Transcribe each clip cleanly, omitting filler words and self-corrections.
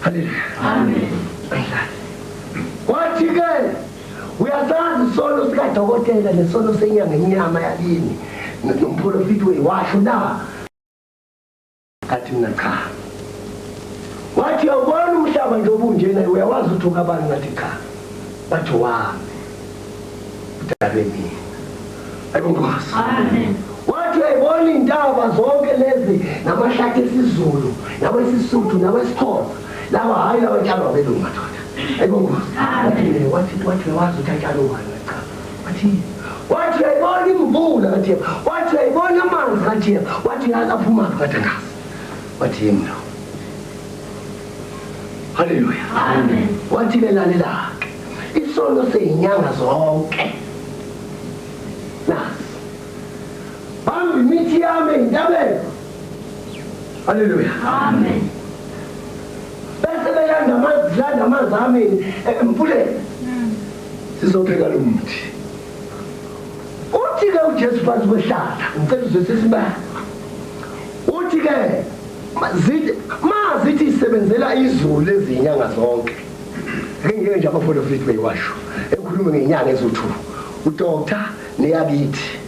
Haleluya. Amen. Wathi ke uyazazi isono sikadokotela nesono senyanga enyama yakini nomprofiti wewasho na athi mina cha. Wathi awubona umhlaba nje obunjena uyawazi ukuthi ukabani ngathi cha. Bathi wami udalwe mina. Ayibongosi. Amen. Wathi ayibona intaba zonke lezi namahlathi esizulu nabesisuthu nabesixhosa laba hayi lawa tshalwa belungu madoda. Ayibongosi. Wathi wazi ukuthi atshalwe ngani cha. Wathi ayibona imvula ngathi wathi ayibona amanzi ngathi wathi akaphuma ngathi ngazi. Wathi yimlo. Haleluya. Amen. Wathi belalela isono seyinyanga zonke. Nasi bambi imithi yami intabeko. Haleluya. Amen. Bese belanda amanzi ami emfuleni. Sizopheka lo muthi. Uthi-ke uJesu phansi kwehlala ngicela uzwe sesibani. Uthi-ke mazithi isebenzela izulu lezinyanga zonke. Ngeke nje abaprofeti beyiwasho ekhuluma ngenyanga ezo2. Udoktor neyabithi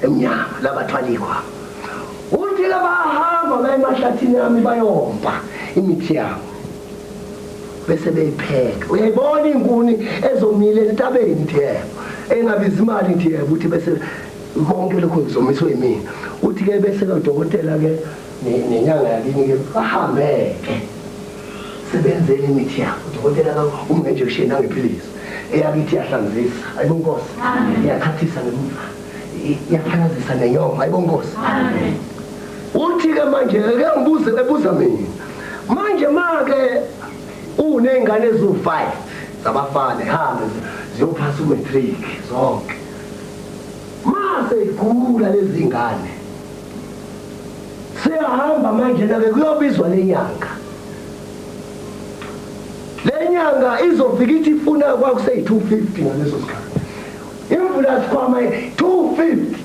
emnyama labathwalikwa. Uthi labahamba bayemahlathini yami bayomba imithi yabo. Bese beyipheka. Uyayibona inkuni ezomile entabeni ithi yebo. Engabiza imali ithi yebo uthi bese konke lokho kuzomiswa yimina. Uthi ke bese udokotela ke nenyanga yakini ke ahambeke. Sebenzele imithi yabo. Udokotela ka umngenjection nangephilisi. Eyakithi yahlanzisa. Ayibonkosi. Amen. Iyakhathisa ngemuva. Iyaphakazisa nenyongo. Ayibonkosi. Amen. Uthi ke manje ke ngibuze ebuza mina. Manje make unengane ezu5 zabafana ehambe ziyophasa umatric zonke. Mase igula lezi ngane. Siyahamba manje nake kuyobizwa lenyanga. Lenyanga izofika ithi ifuna kwakusey 250 ngaleso sikhathi. Imvula sikhwama 250.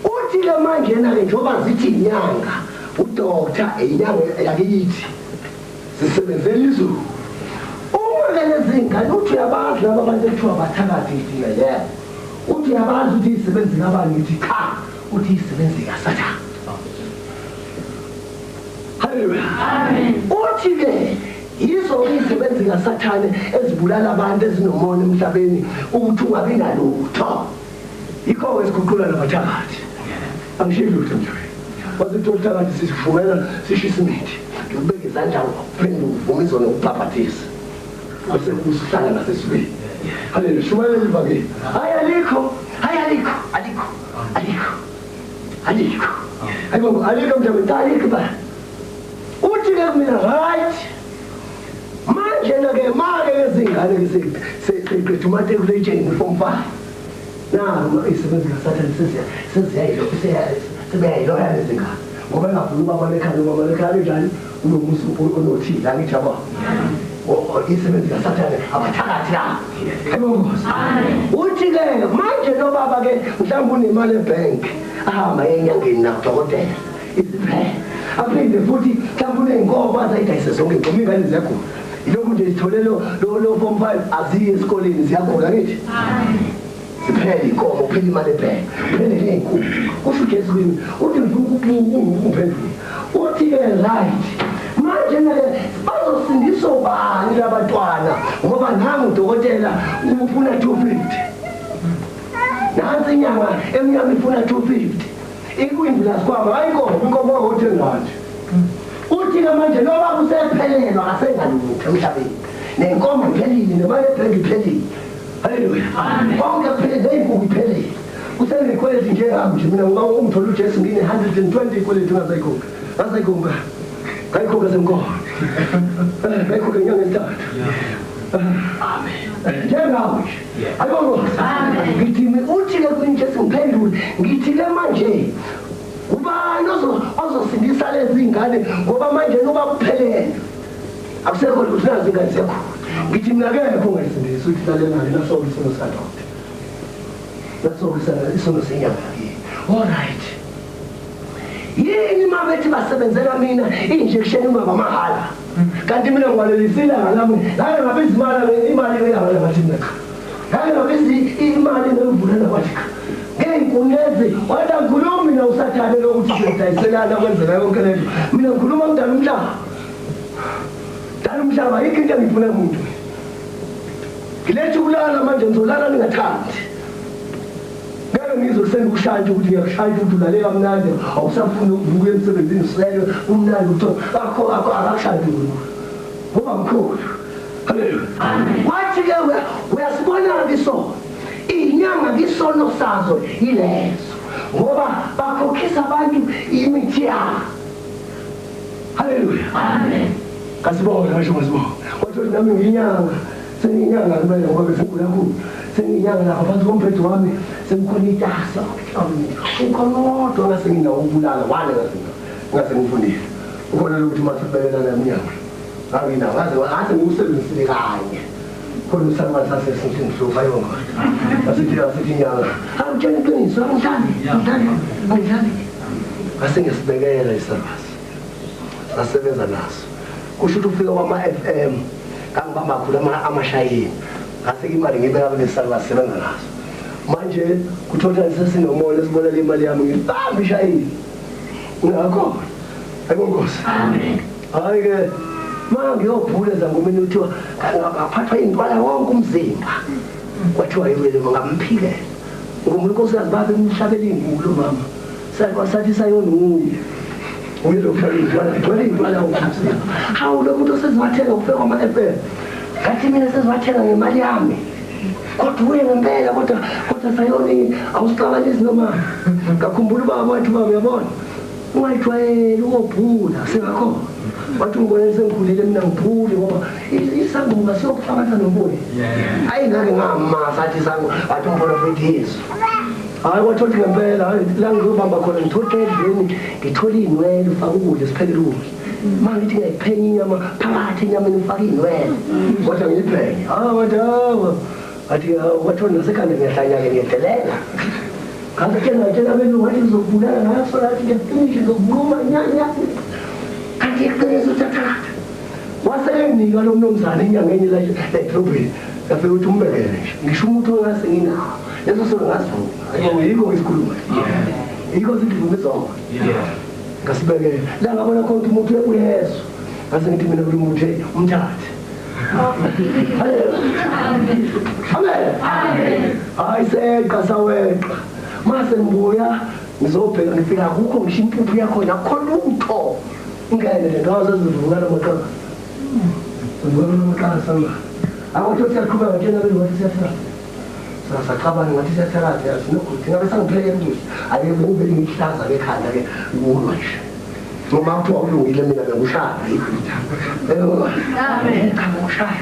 Uthi ke manje nake njoba zithi inyanga udoktor inyanga yakithi sisebenzela izulu. Uma lezi ngane uthi uyabazi laba abantu ekuthiwa bathakathi ngidinga yebo. Uthi uyabazi ukuthi isebenzi ngabani ngithi cha. Uthi isebenzi kaSathane. Haleluya. Amen. Uthi ke yizo izisebenzi kaSathane ezibulala abantu ezinomona emhlabeni ukuthi ungabi nalutho. Yikho esiguqula labathakathi. Angishiye lutho nje. Wasitholathakathi sisivumela sishisa imithi. Ubeke izandla uphinde uvumisa nokuphapathisa. Bese kusihlala nasesibili. Haleluya. Shumela livake. Alikho. Ayibo alikho mntu alikho ba. Uthi ke mina right. Manje nake make izingane seqedwe umatriculation form 5. Na isebenza kaSathane sesiyayilo sebeyayilona izingane. Ngoba ngafuna ubaba lekhaya njani unomusi onothi la ngithi yabo. Isebenza kaSathane abathakathi la. Ayibongosi. Uthi ke manje no baba ke mhlawumbe unemali ebank ahamba enyangeni nakudokotela. Isiphele. Aphinde futhi mhlawumbe unenkomo azayidayise zonke inkomo ingane zakho. Ilokhu nje sithole lo form 5 aziye esikoleni ziyagula ngithi. Siphele inkomo kuphela imali ebank. Kuphele ngenkulu. Kusho Jesu kimi uthi ngikuphendula. Uthi ke right. Manje nake bazosindiswa bani labantwana ngoba nami udokotela ufuna 250. Nansi inyanga emnyama ifuna 250. Ikwindla sikwama ayinkomo othengayo. Uthi ke manje noba kusephelelwa akasengalutho emhlabeni. Nenkomo iphelile nemali ebhenki iphelile. Haleluya. Konke kuphelele inkukhu iphelile. Usenekweleti nje hamba nje mina ngoba umthola uJesu ngine 120 ikweleti ngasayikhokha. Ngasayikhokha. Ngayikhokha senkomo. Ngayikhokha inyanga entathu. Amen. Njengawe. Ayibongosi. Ngithi uthi ke kuNjesu ngiphendule ngithi ke manje ubani ozosindisa lezi ngane ngoba manje noba kuphelele akusekho lutho nazi ingane zakho. Ngithi mina akekho ongasindisa uthi lalengane nasobe isono sakhe. Nasobe isono senyanga. All right. yini mabethi basebenzela mina injection uma bamahala kanti mina ngwalelisile ngalami hayi ngabe imali eyangala ngathi mina hayi ngabe imali ngivulela kwathi ngeenkunezi wada ngikhuluma mina usathane lokuthi sidayiselana kwenzeka yonke lento mina ngikhuluma ngidala umhlaba yikho into engifuna umuntu ngilethe ukulala manje ngizolala ningathandi ngeke ngizokusenda ukushaya ukuthi ngiyakushaya ukuthi ulale kamnandi awusafuni ukuvuka emsebenzini usele umnandi ukuthi akho akakushaya ngoba mkhulu haleluya wathi ke uyasibona ngisono inyanga ngisono sazo yilezo ngoba bakhokhisa abantu imithi yabo haleluya amen kasibona ngisho kasibona wathi nami nginyanga senginyanga ngibele ngoba besikhula kakhulu senginyanga lapha phansi komphetho wami sengikhona itasa ukhonodwa ngasenginawo ukubulala wale ngase ngifundile ukhona lokuthi masibekela naminyanga ngina ngaze ngiwusebenzisile kanye khona usama sasesithi ngisofa yonke asithi nyanga awutshela iqiniso ngidlali ngase ngisibekela isevasi sasebenza naso kusho ukuthi ufika kwama-FM kangibamakhulu amashayini ngase imali ngibeka kulesala sebenza naso manje kuthola sesinomoya esibonela imali yami ngibamba ishayini ngakho ayibonkosi amen hayi ke manje ngiyobhula zangomeni uthiwa ngaphathwa indwala wonke umzimba kwathiwa yibele ngamphike ngumnkosi yazibabe umhlabela ingulo mama sathi sayonunye uyelokhalindwala umzimba hawu lo muntu seziwathenga ufika kwama-FM ngathi mina seziwathenga ngemali yami kodwa uye ngempela kodwa sayoni awusixabanisi noma ngakhumbula ubaba wathi baba uyabona ungayijwayeli ukobhula sengakhona wathi ngibonele sengikhulile mina ngiphule ngoba isangoma siyokufakana nomoya hayi ngake ngamasa athi wathi umprofethi Yesu hayi wathola ngempela la ngizobamba khona ngithole endlini ngithola iy'nwele ufake ukudla siphekele ukudla manje ngithi ngiyayiphenye inyama phakathi enyameni ufake iy'nwele kodwa ngiyiphenye athi wathola nasekhanda ngiyahlanya-ke ngiyadelela ngakutshela belungu athi ngizokubulala ngaso lathi ngiyafinishe ngizokubuluma nyanya kanti iqiniso uthathatha wasenginika lo mnumzane enyangeni ledrobheni ngafike ukuthi umbekele nje ngisho umuntu ongase nginawo leso solo ngasivuka yiko ngisikhuluma yiko sidivumisoma ngasibekela la ngabona khona umuntu uyesu ngase ngithi mina kulo muntu umthathe amen hayi seqa saweqa mase ngibuya ngizobheka ngifika akukho ngisho impuphu yakhona akho lutho ngene ngazo zivuka lamakhala ngibona sama awuthi siyaqhubeka nje nabe wathi siyafika sasaqabana ngathi siyathakaza sinokuthi ngabe sangiphekela ukuthi ayeke uvele ngihlaza bekhanda ke kulwa nje noma kuthiwa ulungile mina bekushaya amen kamushaya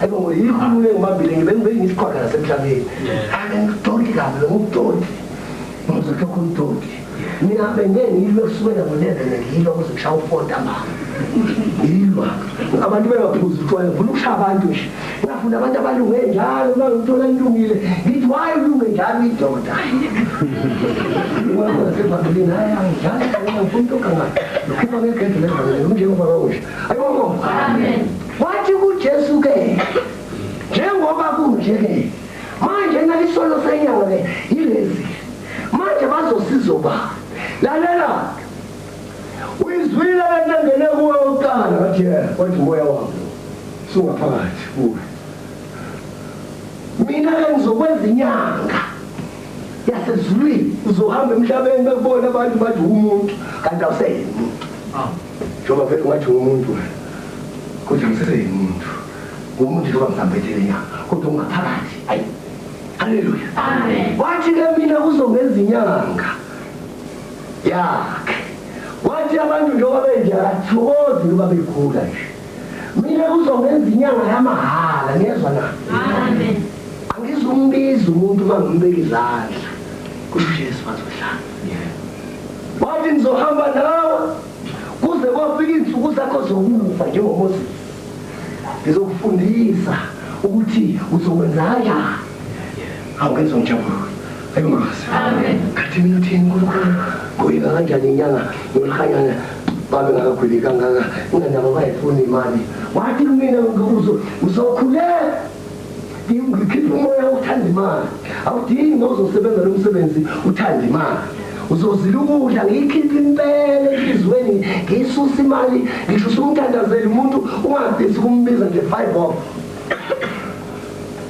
ayibongo yikhulu engibambile ngibe ngisikhwakha nasemhlabeni ngidonki kabi ngokudonki ngizokho khona mina bengengilwe kusukela ngo-11 ngilwa kuze kushaya u-4 ntambama ngilwa abantu bengaphuzi utshwala ngifuna ukushaya abantu nje ngafuna abantu abalunge njalo uma ngithola ngilungile ngithi waye ulunge njalo idoda ngasebhabilini hayi angijalo ngifuna into kangani lokhipha ngegede levangeli unjengoba kakusho ayibongo wathi kujesu-ke njengoba kunje-ke manje nalisono senyanga-ke yilezi manje bazosizoba lalela uyizwile lento engene kuwe oqala ngathi wathi moya wami sungaphakathi kuwe mina-ke ngizokwenza inyanga yasezulwini uzohamba emhlabeni bekubona abantu bathi umuntu kanti awuseyimuntu njengoba vele ungathi umuntu kodwa ngiseseyimuntu umuntu njengoba ngisambethele inyanga kodwa ungaphakathi ayi haleluya amen wathi-ke mina kuzongenza inyanga yakhe wathi abantu njengoba benjathokozi noba bekhula nje mina kuzongenza inyanga yamahala ngezwa na amen angizumbiza umuntu uma ngimbeka izandla kusho ujesu bazohlala wathi ngizohamba nawe kuze kofika iy'nsuku zakho zokufa njengomoses ngizokufundisa ukuthi uzokwenza kanjani awungezwa ngijabule Ayingozi. Amen. Kathi mina uthini uNkulunkulu ngoyika kanjani inyanga ngolihanyana babe ngakakhweli kangaka ingandaba bayifuna imali wathi kumina uzokhulela ngikhipha umoya uthanda imali awudingi nozosebenza lo msebenzi uthanda imali uzozila ukudla ngiyikhipha impela enhlizweni ngiyisusa imali ngisho usumthandazela umuntu ungabhisi kumbiza nje 5 off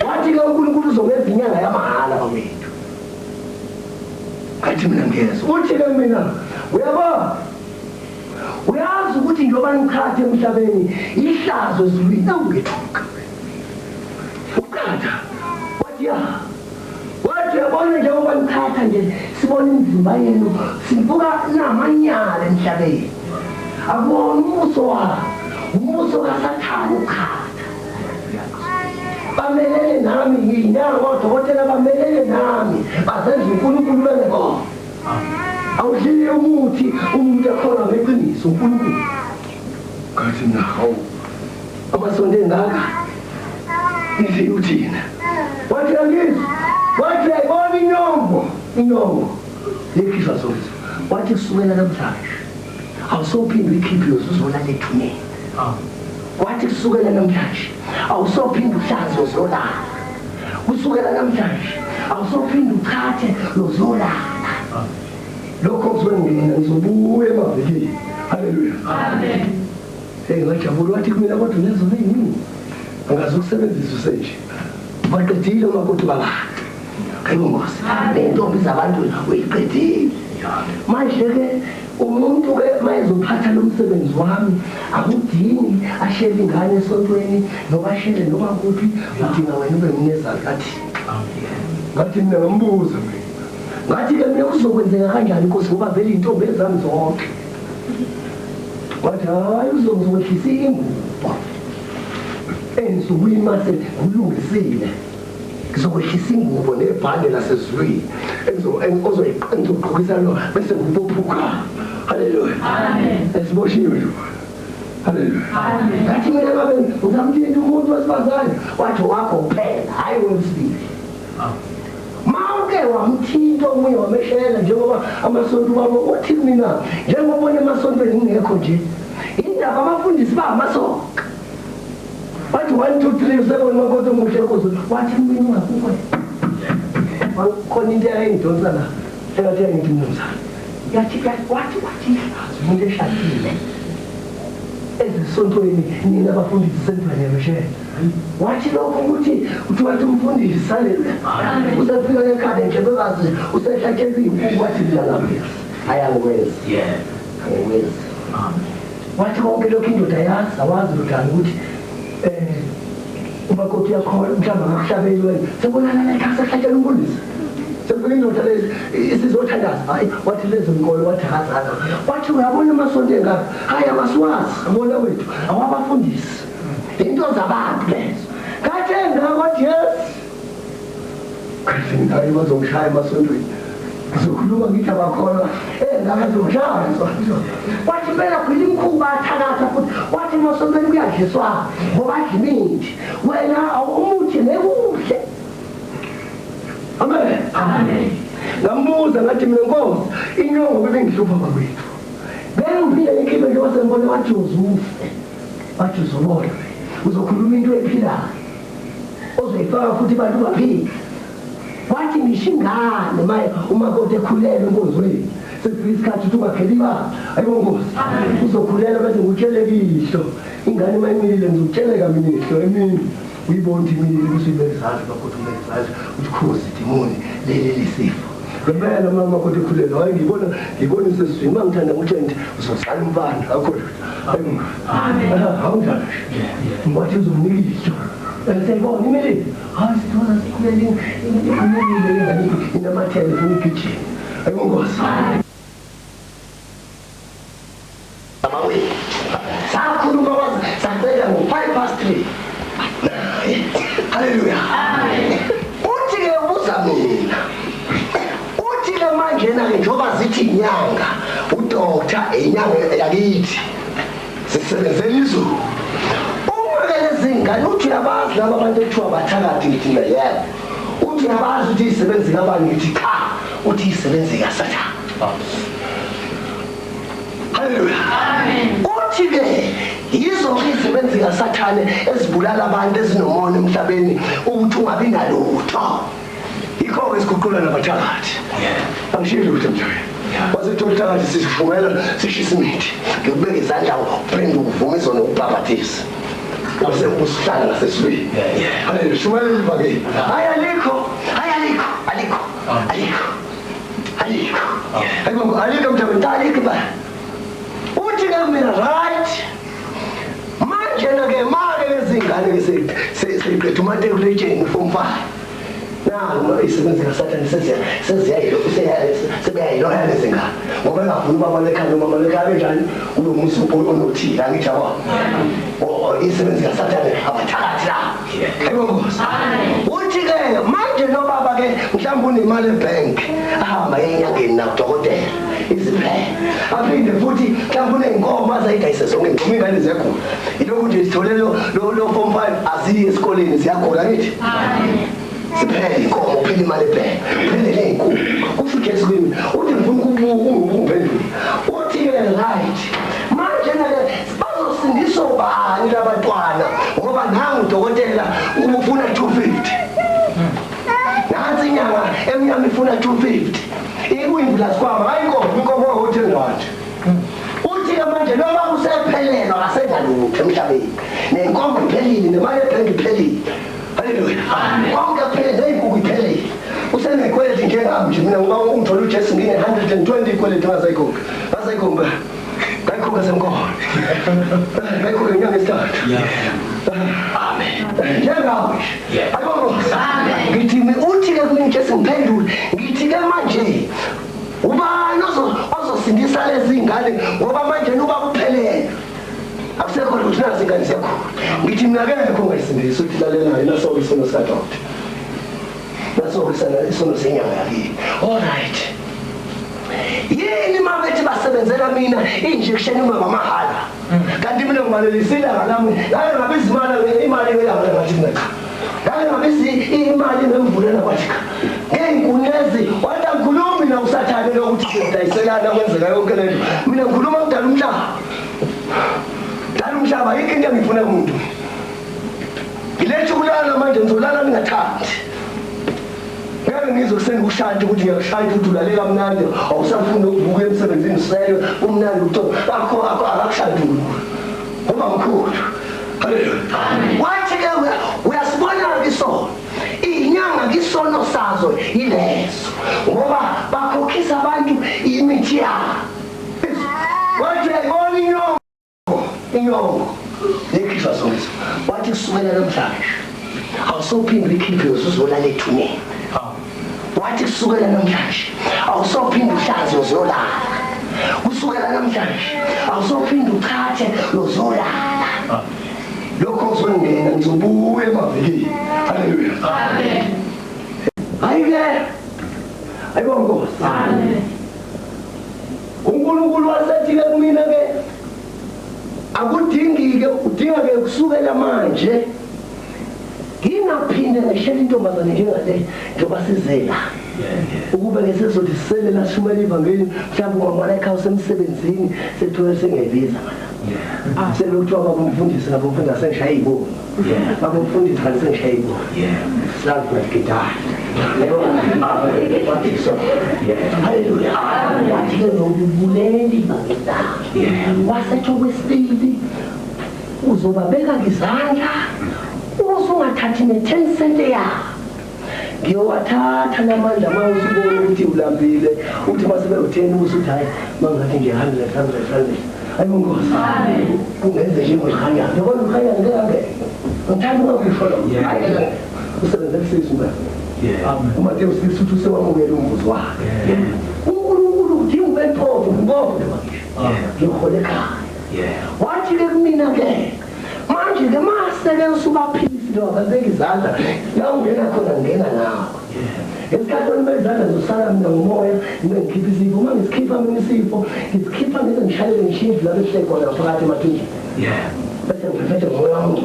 wathi ke uNkulunkulu uzongenza inyanga yamahala bamethu kathi mina ngiyeza uthi ke mina uyabona uyazi ukuthi njengoba ngikhathe emhlabeni ihlazo ezulwini awungethuka ukhatha wathi yabona njengoba ngikhatha nje sibona imizimba yenu sibuka namanyala emhlabeni akubona umuso kaSathane ukhatha bamelele nami ngiyinyanga odokotela bamelele nami bazenza uNkulunkulu bengekho awudlile umuthi umuntu ekhona ngeqiniso uNkulunkulu kathi mina hawu amasonto engaka ngithi uthina wathi angizwa wathi ayibona inyongo yekhishwa zonke wathi kusukela namhlanje awusophinde uyikhiphe uzolala ethuneni wathi kusukela namhlanje awusophinde uhlaze uzolala kusukela namhlanje awusophinde uchathe uzolala lokho kuzongena ngizobuya emavikini haleluya amen ngajabula wathi kumina kodwa lezo nini angazokusebenzisa usenje baqedile umakoti babantu kayingozi nentombi zabantu uyiqedile manje ke umuntu ke mayezophatha lo msebenzi wami akudingi ashele ingane esontweni noma ashele noma kuphi udinga wena ube mnezakathi ngathi mina ngambuza mina ngathi ke mina kuzokwenzeka kanjani inkosi ngoba vele intombi ezami zonke wathi hayi uzongizohlisa ingubo ensukwimase kulungisile ngizokwehlisa ingubo nebhande lasezulwini engizoqhokisa lo bese ngibophuka haleluya amen esiboshiwe haleluya amen ngathi mina ngabe ngizamthinta umuntu wesifazane wathi wakho kuphela hayi wesibili mawuke wamthinta omunye wameshela njengoba amasonto wabo uthi mina njengoba emasontweni ngingekho nje indaba abafundisi bamasonto wathi 1 2 3 7 makoto omuhle nkosi wathi mina ungakukho khona into engidonsa la engathi ngithi mnumzana yathi wathi umuntu eshadile ezisontweni nina abafundisi sendwane yameshela wathi lokho ukuthi wathi umfundisi haleluya usafika ekhaya nje bekazi usehlathela inkukhu wathi ngiyalambisa ayangwezi angwezi wathi konke lokho indoda yazi awazi lutana ukuthi umakoti yakho mhlawumbe akakuhlabeli wena sekubonana lekhasa hlathela umfundisi sekufika indoda lezi isizothandaza hayi wathi lezo nkolo wathi hazana wathi uyabona amasonto engaka hayi amasiwazi abona wethu awabafundisi into zabantu lezo kathi engakwathi yes kathi ngayo bazongishaya emasontweni ngizokhuluma ngithi abakholwa ngabazongishaya wathi phela khwila imkhuba athakatha futhi wathi emasontweni kuyadliswa ngoba adla imithi wena umuthi nekuhle amen amen ngambuza ngathi mina nkosi inyongo bebengihlupha bakwethu bengiphile ngikhiphe nje wasembona wathi uzufe wathi uzobona uzokhuluma into ephilayo ozoyifaka futhi abantu baphile wathi ngishingane maye umakoti ekhulele enkonzweni sekufika isikhathi ukuthi ungakheliba ayibongozi uzokhulela bese ngutshele kihlo ingane mayimile ngizokutshela kamihlo emini uyibona imini kusibezazwe bakothi ubezazwe ukhosi dimoni leli sifo ngempela mama kodwa ekhulele hayi ngibona sesizwini mangithanda ukuthi uzosala umfana akho amen awunjani wathi uzomnikisho siyibona imeli hayi sithola sikhulele imeli inamathele funa igijima ayibongozi sakhuluma sacela ngo-3:05 haleluya uthi-ke ubuza mina uthi-ke manjena-ke njengoba zithi inyanga udokta inyanga yakithi sisebenzela izulu uma-ke lezingane uthi uyabazi laba abantu ekuthiwa bathakathi ngithi yebo uthi uthi ngabazi ukuthi isebenzi kabani ngithi cha uthi isebenzi kaSathane. Haleluya. Amen. Uthi ke yizo izisebenzi kaSathane ezibulala abantu ezinomona emhlabeni ukuthi ungabi nalutho. Ikho esiguqula nabathakathi. Angishilo ukuthi mhlawumbe. Wasithola thakathi sishumela sishisa imithi. Ngikubeka izandla uphinde uvumisa nokubhabhathisa. Base usihlala nasesibili. Haleluya. Shumela livake. Alikho. Alikho mthembu alikho ba. Uthi ke mina right. Manje ke manje lezingane ke seyiqedwe umatriculation form 5. Nah, isebenzi kaSathane sebeyayiloya lezingane. Ngoba ngafuna ubaba lekhaya noma lekhaya kanjani unomusa onothile angijaba. Isebenzi kaSathane abathakathi la. Ayibongoza. Uthi ke manje no baba ke mhlawumbe unemali ebank ahamba enyangeni nakudokotela isiphele. Aphinde futhi mhlawumbe unenkomo azayidayisa zonke ingoma ingane zekhona. Ilokhu nje sithole lo form 5 aziye esikoleni siyagola ngithi. Siphele inkomo uphile imali ebhenki uphele neenkukhu kusho uJesu kimi uthi ngifuna ukuphendula uthi ke right manje ke bazosindiswa bani labantwana ngoba nangu udokotela ufuna 250 nansi inyanga emnyama ifuna 250 ikuyimvula sikwama hayi inkomo ngothengathi uthi ke manje noma usephelelwa akasengalutho emhlabeni nenkomo iphelile nemali ebhenki iphelile. Haleluya. Konke phela inkukhu iphelele. Usenekweleti ngengami nje mina ngoba ungithola uJesu ngine 120 ikweleti ngasayikhokha. Ngasayikhomba. Ngayikhokha semkhona. Ngayikhokha inyanga esithathu. Amen. Njengawe. Ayibona. Amen. Ngithi uthi ke kumina uJesu ngiphendule. Ngithi ke manje ubani ozosindisa lezi ingane ngoba manje nuba kuphelele. Akusekho ukuthi nazi ingane zakho. Ngithi mina ke ngekho ngisindisa uthi lalelayo naso isono sikaDokotela. Naso isono senyanga yakini. All right. Yini mabethi basebenzela mina injection uma ngamahala. Kanti mina ngimalelisile ngalami. Hayi ngabe izimali imali ngeyami ngathi mina. Hayi ngabe imali nemvulela kwathi. Ngeenkunezi wanda ngikhulumi na uSathane lokuthi sidayiselana kwenzeka yonke lento. Mina ngikhuluma ngidala umhlaba. Dala umhlaba yike into engifuna umuntu. Ngilethe ukulala manje ngizolala ningathandi. Ngeke ngizokusenga ushaya ukuthi ngiyashaya ukuthi ulale kamnandi awusafuna ukubuka emsebenzini sele umnandi utho akho akakushaya ngoba mkhulu. Haleluya. Wathi ke uyasibona isono. Inyanga kisono sazo ileso. Ngoba bakhokhisa abantu imithi yabo. Wathi ayibona inyongo lekhishwa sonke. Wathi kusukela namhlanje awusophinde ikhiphe uzolala ethuneni. Wathi kusukela namhlanje awusophinde uhlaze uzolala. Kusukela namhlanje awusophinde uchathe uzolala. Lokho kuzongena ngizobuya emaviki. Haleluya. Amen. Ayike. Ayibongo. Amen. uNkulunkulu wasethi ke kumina ke akudingike udinga ke kusukela manje ngingaphinde ngishela intombazane njengale njoba sizela ukube ke sezothi siselela shumela ivangeli mhlawumbe ngomala ekhaya semsebenzini sethola sengebiza selokuthiwa babamfundisi nabamfundisi sengishayibo babamfundisi kanti sengishayibo salve ngidala haleluya wathi ke nobuleli bangida wasetho kwesibili uzobabeka ngizandla usungathathi ne10 cent ya ngiyowathatha namandla mawusubona ukuthi ulambile uthi masebe u10 usuthi hayi mangathi nje 100 ayibongozi kungenze nje ngokhanya yabona ukhanya ngeke ngithanda ukukushola usebenza lesizwe manje uMateyu 6 uthi sewamukela umbuzo wakhe uNkulunkulu uthi ngibephofu ngibophe manje ngikholeka wathi ke kumina ke manje ke maseke usubaphilisi lo abazeki izandla la ungena khona ngena nawo esikhathi onibezandla zosala mina ngomoya ngikhipha isifo uma ngisikhipha mina isifo ngisikhipha ngize ngishayele ngishiye la behlekho la phakathi emathunjini bese ngiphethe ngomoya wami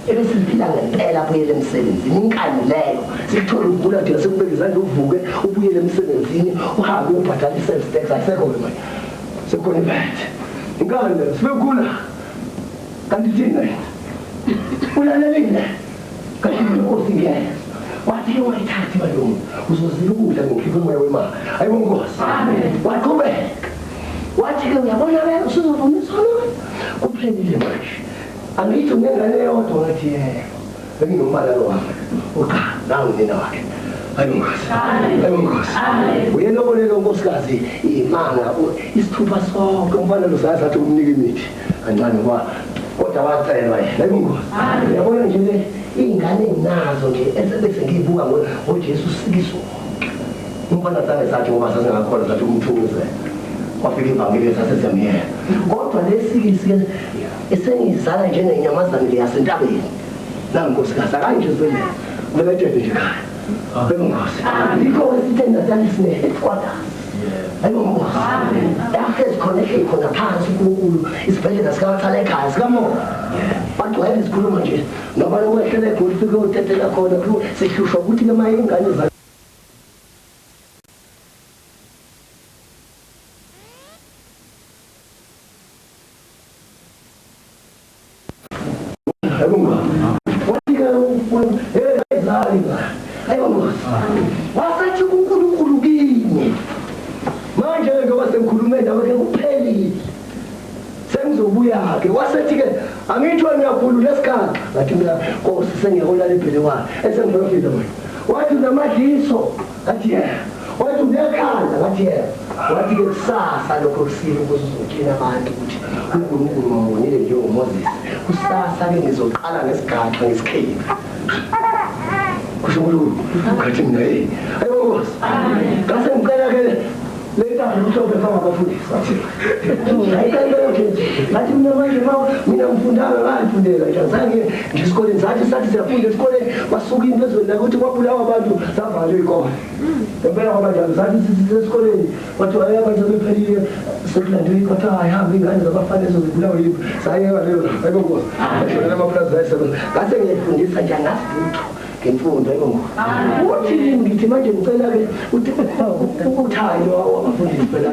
ebese siphila ngempela abuyele emsebenzini inkani leyo sikuthola ukugula nje sekubeka izandla uvuke ubuyele emsebenzini uhambe uyobhadala i-sales tax ayisekho ke manje sekhona ivat inkani leyo sibegula kanti thina ulalelile kanti inkosi ngiyena wathi wayithathi balungu uzozila ukudla ngikhiphe umoya wemali ayibona inkosi waqhubeka wathi ke uyabona wena usuzovuma isono kuphelile manje angithi ngengane yodwa ngathi benginomala lo wami nawe nina wakhe ayibongosi uyena oboleka unkosikazi imanga isithupha sonke umfana lo sathi umnika imithi kancane kodwa wacelwa yena ayibongosi uyabona nje le ingane enginazo nje esebese ngiyibuka ngoJesu sikiso umfana zange sathi ngoba sasingakholwa sathi umthunzi wafika ivangeli sasezamiyela kodwa lesikisi esengizala njengenyamazane leyasentabeni nangikosikazi akanje zibele ubeketshele nje ekhaya ayibongosi yikho esithenda sami sine-headquarters ayibongosi yakhe zikhonekhe khona phansi uNkulunkulu isibhedlela sikawathale ekhaya sikamoya bagcwele isikhuluma nje noma wehlele egoli ufike utetela khona sihlushwa ukuthi noma ingane zakhe wasathi uNkulunkulu kimi manje ngoba sengikhulume nawe kuphelile sengizobuya-ke wasethi-ke angithiwa niyakhulu lesikhathi ngathi mina nkosi sengiyolala ebhelekwane esengiprofita manje wathi unamadliso ngathi wathi unekhanda ngathi wathi-ke kusasa lokho kusile ukuze uzotshela abantu ukuthi uNkulunkulu ngambonile njengomoses kusasa-ke ngizoqala ngesigaxa ngesikhephi kusho uNkulunkulu ngathi mina ayibongosi ngase ngicela-ke lentando mhlophe kama abafundisi ngathi mina manje mina ngifundanga ngayifundela nje zange nje esikoleni sathi siyafunda esikoleni basuka into ezweni lakuthi kwabulawa abantu zavalwe iy'kole ngempela kwabanjalo sathi sisesikoleni kwathiwa abantu sebephelile sekulandelwe kwathiwa ayihambe iy'ngane zabafana ezozibulawa yiphi sayeka leyo ayibongosi ashonela amapulazi ayisebenza ngase ngiyayifundisa nje angazi lutho ngemfundo ayibongosi uthi ngithi manje ngicela-ke uthayo wabafundisi phela